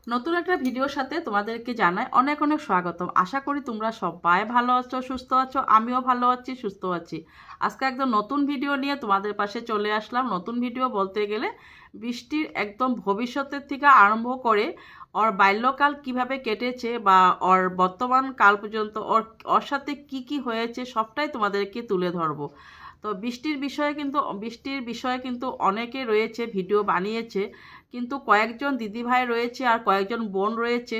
নতুন একটা ভিডিওর সাথে তোমাদেরকে জানাই অনেক অনেক স্বাগতম। আশা করি তোমরা সবাই ভালো আছো, সুস্থ আছো। আমিও ভালো আছি, সুস্থ আছি। আজকে একদম নতুন ভিডিও নিয়ে তোমাদের পাশে চলে আসলাম। নতুন ভিডিও বলতে গেলে বৃষ্টির একদম ভবিষ্যতের থেকে আরম্ভ করে ওর বাল্যকাল কিভাবে কেটেছে বা ওর বর্তমান কাল পর্যন্ত ওর ওর সাথে কি কি হয়েছে সবটাই তোমাদেরকে তুলে ধরবো। তো বৃষ্টির বিষয়ে কিন্তু অনেকে রয়েছে ভিডিও বানিয়েছে, কিন্তু কয়েকজন দিদিভাই রয়েছে আর কয়েকজন বোন রয়েছে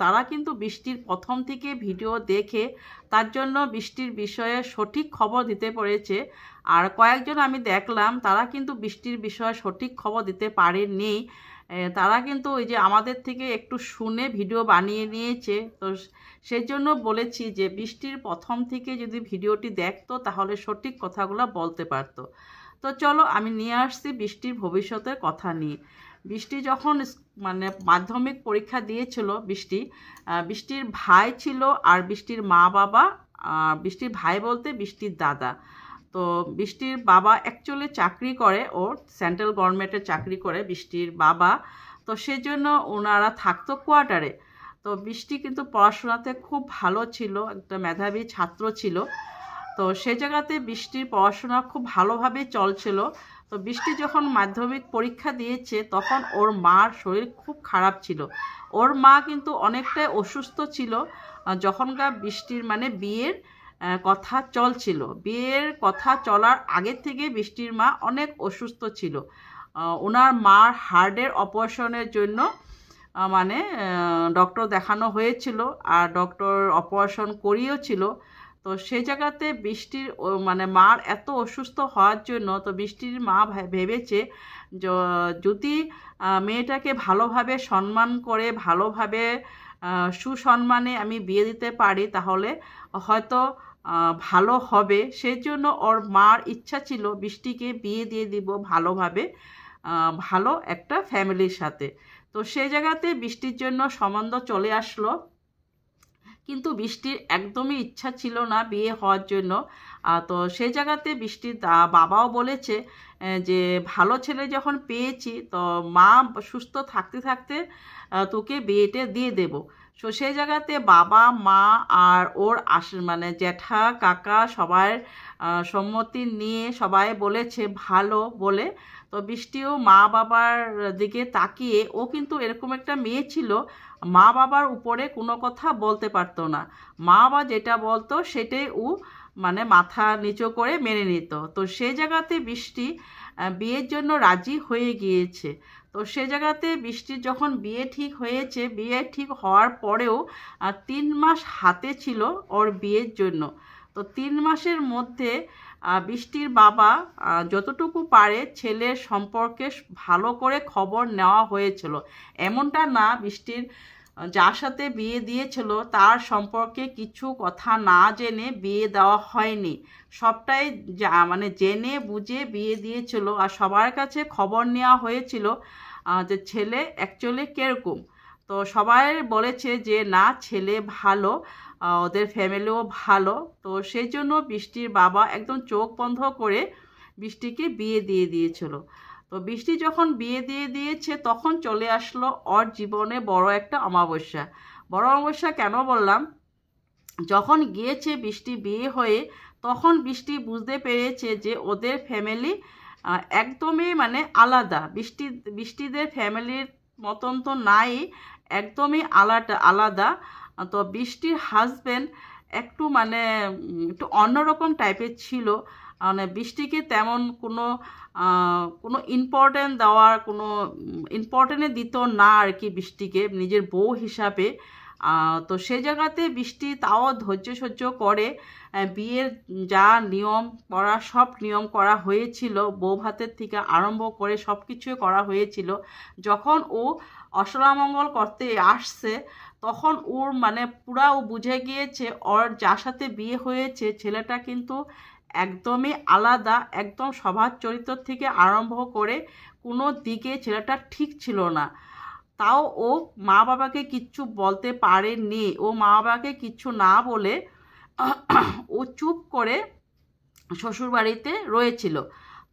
তারা কিন্তু বৃষ্টির প্রথম থেকে ভিডিও দেখে তার জন্য বৃষ্টির বিষয়ে সঠিক খবর দিতে পেরেছে। আর কয়েকজন আমি দেখলাম তারা কিন্তু বৃষ্টির বিষয়ে সঠিক খবর দিতে পারেননি। তারা কিন্তু ওই যে আমাদের থেকে একটু শুনে ভিডিও বানিয়ে নিয়েছে। তো সেই জন্য বলেছি যে বৃষ্টির প্রথম থেকে যদি ভিডিওটি দেখতো তাহলে সঠিক কথাগুলো বলতে পারতো। তো চলো আমি নিয়ে আসছি বৃষ্টির ভবিষ্যতের কথা নিয়ে। বৃষ্টি যখন মানে মাধ্যমিক পরীক্ষা দিয়েছিল, বৃষ্টির ভাই ছিল আর বৃষ্টির মা বাবা। বৃষ্টির ভাই বলতে বৃষ্টির দাদা। তো বৃষ্টির বাবা অ্যাকচুয়ালি চাকরি করে, ওর সেন্ট্রাল গভর্নমেন্টের চাকরি করে বৃষ্টির বাবা। তো সেজন্য ওনারা থাকতো কোয়ার্টারে। তো বৃষ্টি কিন্তু পড়াশোনাতে খুব ভালো ছিল, একটা মেধাবী ছাত্র ছিল। তো সে জায়গাতে বৃষ্টির পড়াশোনা খুব ভালোভাবেই চলছিল। তো বৃষ্টি যখন মাধ্যমিক পরীক্ষা দিয়েছে তখন ওর মার শরীর খুব খারাপ ছিল। ওর মা কিন্তু অনেকটাই অসুস্থ ছিল যখনকার বৃষ্টির মানে বিয়ের কথা চলছিল। বিয়ের কথা চলার আগের থেকে বৃষ্টির মা অনেক অসুস্থ ছিল। ওনার মার হার্টের অপারেশনের জন্য মানে ডক্টর দেখানো হয়েছিল আর ডক্টর অপারেশন করিয়েছিল। তো সেই জায়গাতে বৃষ্টির মানে মার এত অসুস্থ হওয়ার জন্য তো বৃষ্টির মা ভেবেছে যদি মেয়েটাকে ভালোভাবে সম্মান করে ভালোভাবে সুসম্মানে আমি বিয়ে দিতে পারি তাহলে হয়তো ভালো হবে। সেই জন্য ওর মার ইচ্ছা ছিল বৃষ্টিকে বিয়ে দিয়ে দিব ভালোভাবে, ভালো একটা ফ্যামিলির সাথে। তো সেই জায়গাতে বৃষ্টির জন্য সম্বন্ধ চলে আসলো, কিন্তু বৃষ্টির একদমই ইচ্ছা ছিল না বিয়ে হওয়ার জন্য। তো সেই জায়গাতে বৃষ্টির বাবাও বলেছে যে ভালো ছেলে যখন পেয়েছি তো মা সুস্থ থাকতে থাকতে তোকে বিয়েটা দিয়ে দেব। তো সেই জায়গাতে বাবা মা আর ওর মানে জ্যাঠা কাকা সবার সম্মতি নিয়ে সবাই বলেছে ভালো বলে। তো বৃষ্টিও মা বাবার দিকে তাকিয়ে, ও কিন্তু এরকম একটা মেয়ে ছিল মা বাবার উপরে কোনো কথা বলতে পারতো না। মা বাবা যেটা বলতো সেটাই ও মানে মাথা নিচু করে মেনে নিত। তো সেই জায়গাতে বৃষ্টি বিয়ের জন্য রাজি হয়ে গিয়েছে। তো সে জায়গাতে বৃষ্টির যখন বিয়ে ঠিক হয়েছে, বিয়ে ঠিক হওয়ার পরেও 3 মাস হাতে ছিল ওর বিয়ের জন্য। তো 3 মাসের মধ্যে বৃষ্টির বাবা যতটুকু পারে ছেলের সম্পর্কে ভালো করে খবর নেওয়া হয়েছিল। এমনটা না বৃষ্টির যার সাথে বিয়ে দিয়েছিল তার সম্পর্কে কিছু কথা না জেনে বিয়ে দেওয়া হয়নি। সবটাই মানে জেনে বুঝে বিয়ে দিয়েছিল আর সবার কাছে খবর নেওয়া হয়েছিল যে ছেলে অ্যাকচুয়ালি কীরকম। তো সবাই বলেছে যে না ছেলে ভালো, ওদের ফ্যামিলিও ভালো। তো সেই জন্য বৃষ্টির বাবা একদম চোখ বন্ধ করে বৃষ্টিকে বিয়ে দিয়ে দিয়েছিল। তো বৃষ্টি যখন বিয়ে দিয়ে দিয়েছে তখন চলে আসলো ওর জীবনে বড় একটা অমাবস্যা। বড় অমাবস্যা কেন বললাম, যখন গিয়েছে বৃষ্টি বিয়ে হয়ে তখন বৃষ্টি বুঝতে পেরেছে যে ওদের ফ্যামিলি একদমই মানে আলাদা। বৃষ্টিদের ফ্যামিলির মতন তো নাই, একদমই আলাদা আলাদা। তো বৃষ্টির হাজব্যান্ড একটু মানে একটু অন্যরকম টাইপের ছিল। মানে বৃষ্টিকে তেমন কোনো ইম্পর্টেন্ট দেওয়ার কোনো ইম্পর্টেন্টে দিত না আর কি বৃষ্টিকে নিজের বউ হিসাবে। তো সেই জায়গাতে বৃষ্টি তাও ধৈর্য সহ্য করে বিয়ের যা নিয়ম করা সব নিয়ম করা হয়েছিল, বউ ভাতের থেকে আরম্ভ করে সব কিছুই করা হয়েছিল। যখন ও অষ্টমঙ্গল করতে আসছে তখন ওর মানে পুরা ও বুঝে গিয়েছে ওর যার সাথে বিয়ে হয়েছে ছেলেটা কিন্তু একদমই আলাদা, একদম স্বভাব চরিত্র থেকে আরম্ভ করে কোনো দিকে ছেলেটা ঠিক ছিল না। তাও ও মা বাবাকে কিচ্ছু বলতে পারেনি। ও মা বাবাকে কিচ্ছু না বলে ও চুপ করে শ্বশুরবাড়িতে রয়েছিল।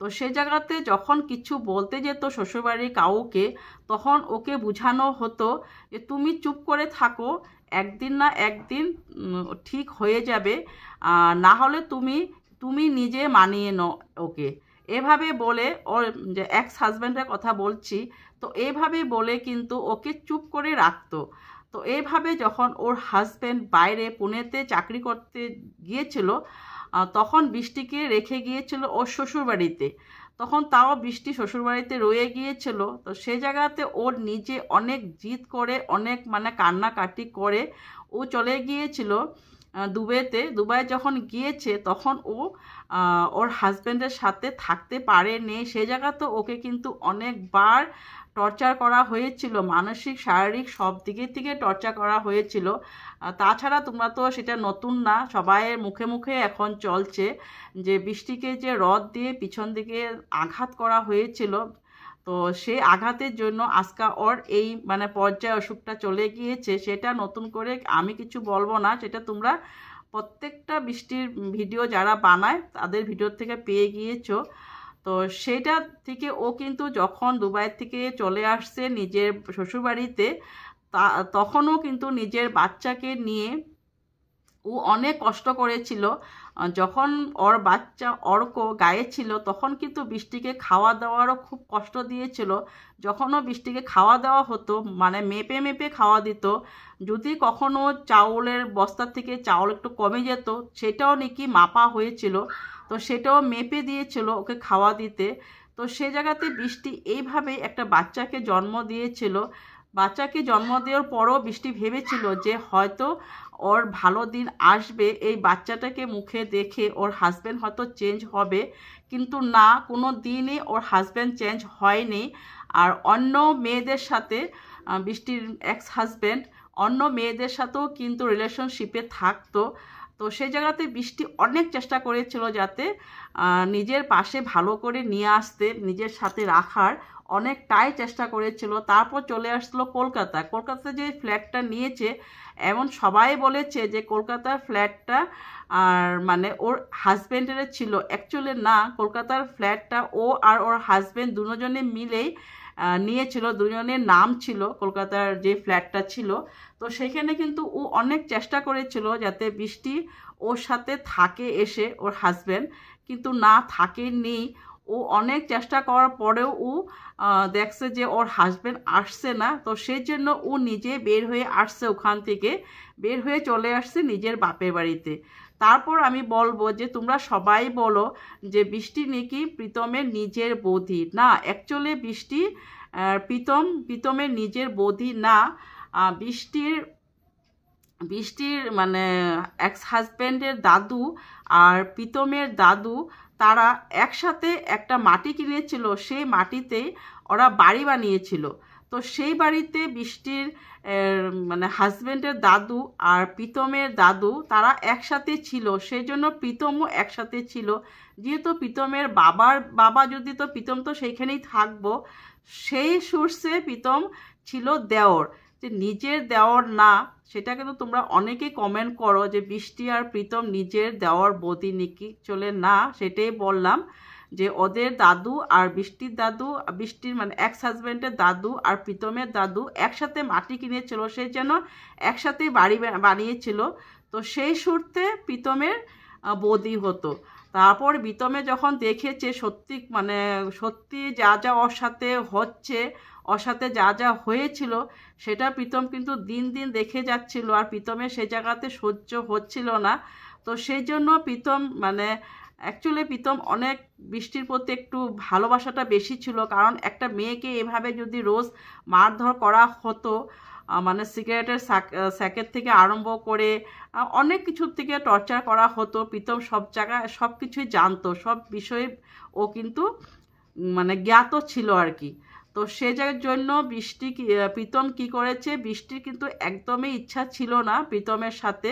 তো সে জায়গাতে যখন কিছু বলতে যেত শ্বশুরবাড়ির কাউকে, তখন ওকে বোঝানো হতো যে তুমি চুপ করে থাকো, একদিন না একদিন ঠিক হয়ে যাবে, না হলে তুমি নিজে মানিয়ে নাও ওকে। এভাবে বলে, ওর যে এক্স হাজব্যান্ডের কথা বলছি, তো এইভাবে বলে কিন্তু ওকে চুপ করে রাখতো। তো এইভাবে যখন ওর হাজব্যান্ড বাইরে পুনেতে চাকরি করতে গিয়েছিল, তখন বৃষ্টিকে রেখে গিয়েছিল ওর শ্বশুরবাড়িতে। তখন তাও বৃষ্টি শ্বশুরবাড়িতে রয়ে গিয়েছিল। তো সে জায়গাতে ওর নিজে অনেক জিদ করে, অনেক মানে কান্নাকাটি করে ও চলে গিয়েছিল দুবাইতে। দুবাই যখন গিয়েছে তখন ও ওর হাজব্যান্ডের সাথে থাকতে পারেনি। সে জায়গাতে ওকে কিন্তু অনেকবার টর্চার করা হয়েছিল, মানসিক শারীরিক সব দিকের থেকে টর্চার করা হয়েছিল। তাছাড়া তোমরা তো সেটা নতুন না, সবাইয়ের মুখে মুখে এখন চলছে যে বৃষ্টিকে যে রড দিয়ে পিছন দিকে আঘাত করা হয়েছিল। তো সেই আঘাতের জন্য আজকে ওর এই মানে পর্যায়ে অসুখটা চলে গিয়েছে। সেটা নতুন করে আমি কিছু বলবো না, সেটা তোমরা প্রত্যেকটা বৃষ্টির ভিডিও যারা বানায় তাদের ভিডিও থেকে পেয়ে গিয়েছো। তো সেটা থেকে ও কিন্তু যখন দুবাই থেকে চলে আসছে নিজের শ্বশুরবাড়িতে, তখনও কিন্তু নিজের বাচ্চাকে নিয়ে ও অনেক কষ্ট করেছিল। যখন ওর বাচ্চা অর্ক গায়ে ছিল তখন কিন্তু বৃষ্টিকে খাওয়া দাওয়ারও খুব কষ্ট দিয়েছিল। যখনও বৃষ্টিকে খাওয়া দেওয়া হতো মানে মেপে মেপে খাওয়া দিত। যদি কখনো চাউলের বস্তা থেকে চাউল একটু কমে যেত, সেটাও নাকি মাপা হয়েছিল, তো সেটাও মেপে দিয়েছিল ওকে খাওয়া দিতে। তো সে জায়গাতে বৃষ্টি এইভাবেই একটা বাচ্চাকে জন্ম দিয়েছিল। বাচ্চাকে জন্ম দেওয়ার পরও বৃষ্টি ভেবেছিল যে হয়তো ওর ভালো দিন আসবে, এই বাচ্চাটাকে মুখে দেখে ওর হাজব্যান্ড হয়তো চেঞ্জ হবে। কিন্তু না, কোনো দিনই ওর হাজব্যান্ড চেঞ্জ হয়নি। আর অন্য মেয়েদের সাথে বৃষ্টির এক্স হাজব্যান্ড অন্য মেয়েদের সাথেও কিন্তু রিলেশনশিপে থাকতো। তো সেই জায়গাতে বৃষ্টি অনেক চেষ্টা করেছিল যাতে নিজের পাশে ভালো করে নিয়ে আসতে, নিজের সাথে রাখার অনেকটাই চেষ্টা করেছিল। তারপর চলে আসলো কলকাতা যে ফ্ল্যাটটা নিয়েছে, এমন সবাই বলেছে যে কলকাতার ফ্ল্যাটটা আর মানে ওর হাজব্যান্ডের ছিল। অ্যাকচুয়ালি না, কলকাতার ফ্ল্যাটটা ও আর ওর হাজব্যান্ড দুজনে মিলেই নিয়েছিল, দুজনের নাম ছিল কলকাতার যে ফ্ল্যাটটা ছিল। তো সেখানে কিন্তু ও অনেক চেষ্টা করেছিল যাতে বৃষ্টি ওর সাথে থাকে এসে, ওর হাজব্যান্ড, কিন্তু না, থাকেনি। ও অনেক চেষ্টা করার পরেও ও দেখছে যে ওর হাজব্যান্ড আসছে না। তো সেই জন্য ও নিজে বের হয়ে আসছে, ওখান থেকে বের হয়ে চলে আসছে নিজের বাপের বাড়িতে। তারপর আমি বলবো যে তোমরা সবাই বলো যে বৃষ্টি নাকি প্রীতমের নিজের বৌদি। না, অ্যাকচুয়ালি বৃষ্টি প্রীতমের নিজের বৌদি না। বৃষ্টির মানে এক্স হাজব্যান্ডের দাদু আর প্রীতমের দাদু, তারা একসাথে একটা মাটি কিনেছিল, সেই মাটিতেই ওরা বাড়ি বানিয়েছিল। তো সেই বাড়িতে বৃষ্টির মানে হাজব্যান্ডের দাদু আর প্রীতমের দাদু তারা একসাথে ছিল, সেই জন্য প্রীতমও একসাথে ছিল। যেহেতু প্রীতমের বাবা যদি, তো প্রীতম তো সেইখানেই থাকবো। সেই সোর্সে প্রীতম ছিল দেওর, যে নিজের দেওর না। সেটা কিন্তু তোমরা অনেকেই কমেন্ট করো যে বৃষ্টি আর প্রীতম নিজের দেওর বৌদি নাকি, চলে না। সেটাই বললাম যে ওদের দাদু আর বৃষ্টির মানে এক্স হাজব্যান্ডের দাদু আর প্রীতমের দাদু একসাথে মাটি কিনেছিল, সেই জন্য একসাথে বাড়ি বানিয়েছিল। তো সেই সূত্রে প্রীতমের বৌদি হতো। তারপর প্রীতমে যখন দেখেছে সত্যি যা যা ওর সাথে হচ্ছে, ওর সাথে যা যা হয়েছিল, সেটা প্রীতম কিন্তু দিন দিন দেখে যাচ্ছিল, আর প্রীতমের সে জায়গাতে সহ্য হচ্ছিল না। তো সেই জন্য প্রীতম অ্যাকচুয়ালি প্রীতম অনেক বৃষ্টির প্রতি একটু ভালোবাসাটা বেশি ছিল। কারণ একটা মেয়েকে এভাবে যদি রোজ মারধর করা হতো, মানে সিগারেটের স্যাকেট থেকে আরম্ভ করে অনেক কিছুর থেকে টর্চার করা হতো, প্রীতম সব জায়গায় সব কিছুই জানতো, সব বিষয়ে ও কিন্তু মানে জ্ঞাত ছিল আর কি। তো সে জায়গার জন্য প্রীতম কি করেছে, বৃষ্টির কিন্তু একদমই ইচ্ছা ছিল না প্রীতমের সাথে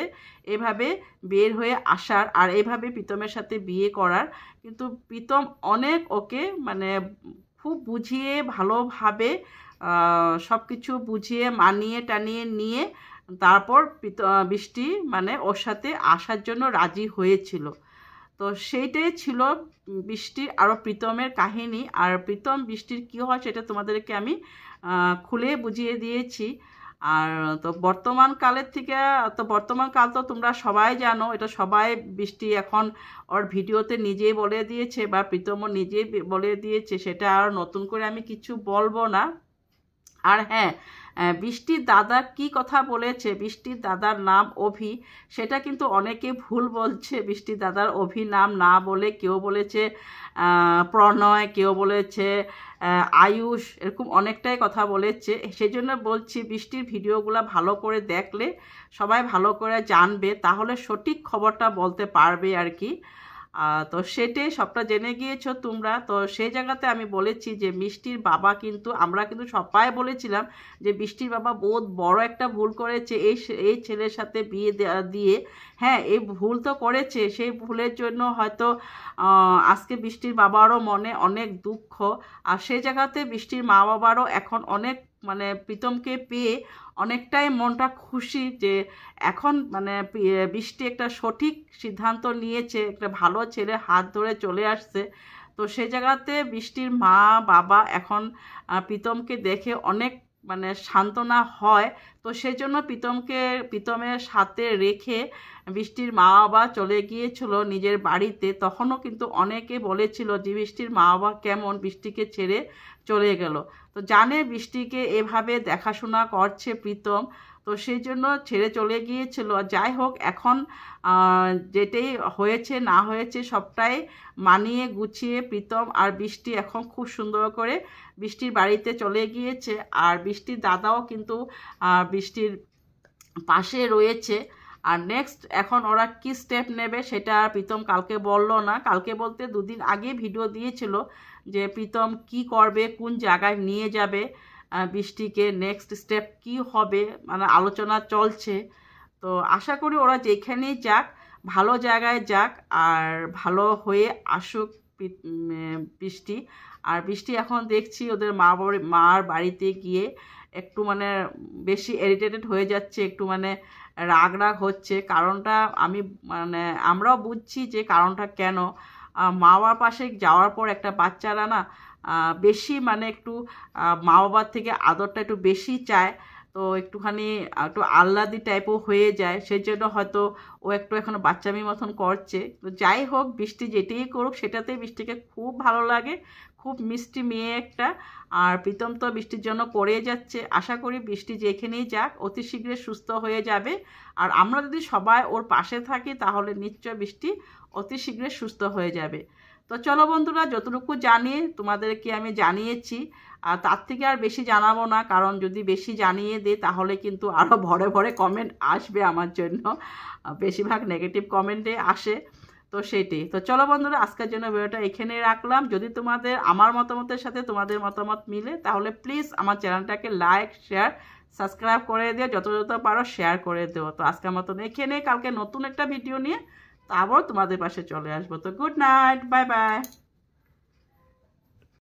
এভাবে বের হয়ে আসার আর এভাবে প্রীতমের সাথে বিয়ে করার। কিন্তু প্রীতম অনেক ওকে মানে খুব বুঝিয়ে ভালোভাবে সব কিছু বুঝিয়ে মানিয়ে টানিয়ে নিয়ে তারপর বৃষ্টি মানে ওর সাথে আসার জন্য রাজি হয়েছিল। তো সেইটাই ছিল বৃষ্টির আরও প্রীতমের কাহিনী। আর প্রীতম বৃষ্টির কী হয় সেটা তোমাদেরকে আমি খুলে বুঝিয়ে দিয়েছি। আর তো বর্তমানকালের থেকে, তো বর্তমানকাল তো তোমরা সবাই জানো, এটা সবাই বৃষ্টি এখন ওর ভিডিওতে নিজেই বলে দিয়েছে বা প্রীতমও নিজেই বলে দিয়েছে, সেটা আর নতুন করে আমি কিছু বলবো না। আর হ্যাঁ, বৃষ্টির দাদা কি কথা বলেছে, বৃষ্টির দাদার নাম অভি, সেটা কিন্তু অনেকে ভুল বলছে। বৃষ্টির দাদার অভি নাম না বলে কেউ বলেছে প্রণয়, কেউ বলেছে আয়ুষ, এরকম অনেকটাই কথা বলেছে। সেই জন্য বলছি বৃষ্টির ভিডিওগুলো ভালো করে দেখলে সবাই ভালো করে জানবে, তাহলে সঠিক খবরটা বলতে পারবে আর কি। তো সেটাই সবটা জেনে গিয়েছো তোমরা। তো সেই জায়গাতে আমি বলেছি যে বৃষ্টির বাবা কিন্তু, আমরা কিন্তু সবাই বলেছিলাম যে বৃষ্টির বাবা বহুত বড় একটা ভুল করেছে এই ছেলের সাথে বিয়ে দিয়ে। হ্যাঁ, এই ভুল তো করেছে, সেই ভুলের জন্য হয়তো আজকে বৃষ্টির বাবারও মনে অনেক দুঃখ। আর সেই জায়গাতে বৃষ্টির মা বাবারও এখন অনেক মানে প্রীতমকে পেয়ে অনেকটাই মনটা খুশি যে এখন মানে বৃষ্টি একটা সঠিক সিদ্ধান্ত নিয়েছে, একটা ভালো ছেলে হাত ধরে চলে আসছে। তো সেই জায়গাতে বৃষ্টির মা বাবা এখন প্রীতমকে দেখে অনেক মানে সান্ত্বনা হয়। তো সেই জন্য প্রীতমের সাথে রেখে বৃষ্টির মা বাবা চলে গিয়েছিল নিজের বাড়িতে। তখনও কিন্তু অনেকে বলেছিল যে বৃষ্টির মা বাবা কেমন বৃষ্টিকে ছেড়ে চলে গেল। তো জানে বৃষ্টিকে এভাবে দেখাশোনা করছে প্রীতম, তো সেই জন্য ছেড়ে চলে গিয়েছিল। যাই হোক, এখন যেটাই হয়েছে না হয়েছে সবটাই মানিয়ে গুছিয়ে প্রীতম আর বৃষ্টি এখন খুব সুন্দর করে বৃষ্টির বাড়িতে চলে গিয়েছে। আর বৃষ্টির দাদাও কিন্তু বৃষ্টির পাশে রয়েছে। আর নেক্সট এখন ওরা কি স্টেপ নেবে সেটা প্রীতম কালকে বললো না। কালকে বলতে দুদিন আগে ভিডিও দিয়েছিল যে প্রীতম কি করবে, কোন জায়গায় নিয়ে যাবে বৃষ্টিকে, নেক্সট স্টেপ কি হবে, মানে আলোচনা চলছে। তো আশা করি ওরা যেখানেই যাক ভালো জায়গায় যাক আর ভালো হয়ে আসুক বৃষ্টি। আর বৃষ্টি এখন দেখছি ওদের মার বাড়িতে গিয়ে একটু মানে বেশি ইরিটেটেড হয়ে যাচ্ছে, একটু মানে রাগ হচ্ছে। কারণটা আমি মানে আমরাও বুঝছি যে কারণটা কেন। মা বাবার পাশে যাওয়ার পর একটা বাচ্চারা না বেশি মানে একটু মা বাবার থেকে আদরটা একটু বেশি চায়, তো একটুখানি একটু আহ্লাদি টাইপও হয়ে যায়। সেই জন্য হয়তো ও একটু এখন বাচ্চামি মতন করছে। তো যাই হোক, বৃষ্টি যেটাই করুক সেটাতে বৃষ্টিকে খুব ভালো লাগে, খুব মিষ্টি মেয়ে একটা। আর প্রীতম তো বৃষ্টির জন্য করেই যাচ্ছে। আশা করি বৃষ্টি যেখানেই যাক অতি শীঘ্রই সুস্থ হয়ে যাবে। আর আমরা যদি সবাই ওর পাশে থাকি তাহলে নিশ্চয় বৃষ্টি অতি শীঘ্রই সুস্থ হয়ে যাবে। তো চলো বন্ধুরা, যতটুকু জানি তোমাদেরকে আমি জানিয়েছি, আর তার থেকে আর বেশি জানাবো না, কারণ যদি বেশি জানিয়ে দিই তাহলে কিন্তু আরও ভরে ভরে কমেন্ট আসবে আমার জন্য, বেশিরভাগ নেগেটিভ কমেন্টে আসে। তো সেটাই। তো চলো বন্ধুরা, আজকের জন্য ভিডিওটা এখানেই রাখলাম। যদি তোমাদের আমার মতামতের সাথে তোমাদের মতামত মিলে তাহলে প্লিজ আমার চ্যানেলটাকে লাইক শেয়ার সাবস্ক্রাইব করে দিও, যত পারো শেয়ার করে দিও। তো আজকের মতন এখানে, কালকে নতুন একটা ভিডিও নিয়ে তারপর তোমাদের পাশে চলে আসবো। তো গুড নাইট, বাই বাই।